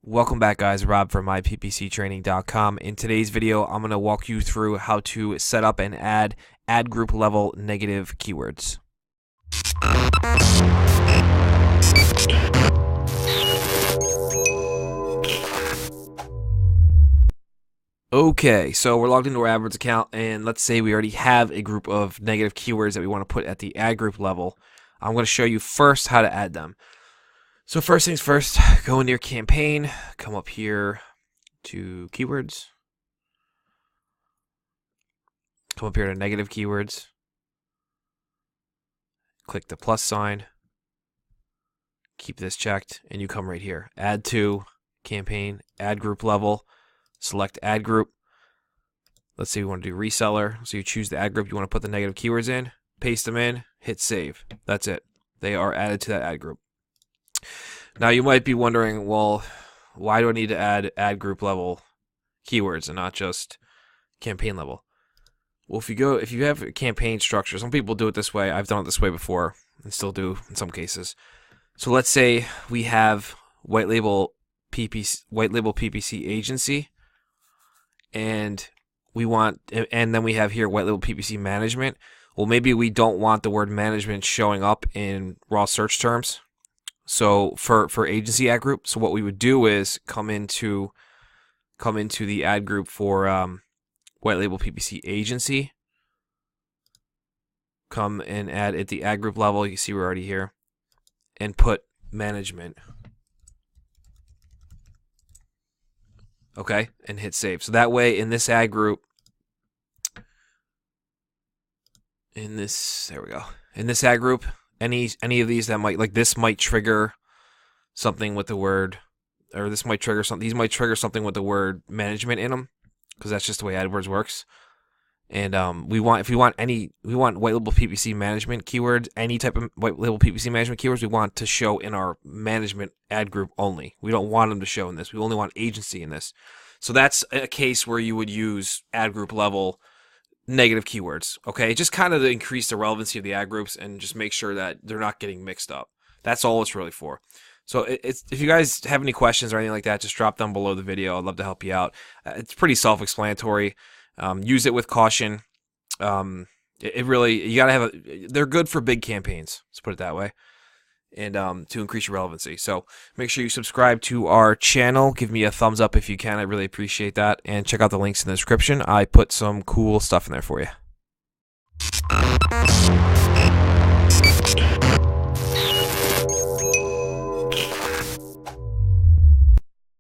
Welcome back, guys. Rob from myppctraining.com. In today's video, I'm going to walk you through how to set up and add ad group level negative keywords. Okay, so we're logged into our AdWords account, and let's say we already have a group of negative keywords that we want to put at the ad group level. I'm going to show you first how to add them. So first things first, go into your campaign, come up here to keywords, come up here to negative keywords, click the plus sign, keep this checked, and you come right here. Add to, campaign, ad group level, select ad group. Let's say we want to do reseller, so you choose the ad group you want to put the negative keywords in, paste them in, hit save. That's it. They are added to that ad group. Now you might be wondering, well, why do I need to add ad group level keywords and not just campaign level? Well, if you have a campaign structure, some people do it this way. I've done it this way before and still do in some cases. So let's say we have white label PPC agency, and then we have here white label PPC management. Well, maybe we don't want the word management showing up in raw search terms. So for agency ad group, so what we would do is come into the ad group for white label PPC agency. Come and add at the ad group level. You see we're already here, and put management. Okay, and hit save. So that way, in this ad group, there we go. In this ad group, any of these that might, like this might trigger something with the word, or this might trigger something. These might trigger something with the word management in them, because that's just the way AdWords works. And we want white label PPC management keywords, any type of white label PPC management keywords, we want to show in our management ad group only. We don't want them to show in this. We only want agency in this. So that's a case where you would use ad group level negative keywords, okay? Just kind of to increase the relevancy of the ad groups and just make sure that they're not getting mixed up. That's all it's really for. So if you guys have any questions or anything like that, just drop them below the video. I'd love to help you out. It's pretty self-explanatory. Use it with caution. It really, you gotta have they're good for big campaigns. Let's put it that way. And to increase your relevancy. So make sure you subscribe to our channel. Give me a thumbs up if you can. I really appreciate that. And check out the links in the description. I put some cool stuff in there for you.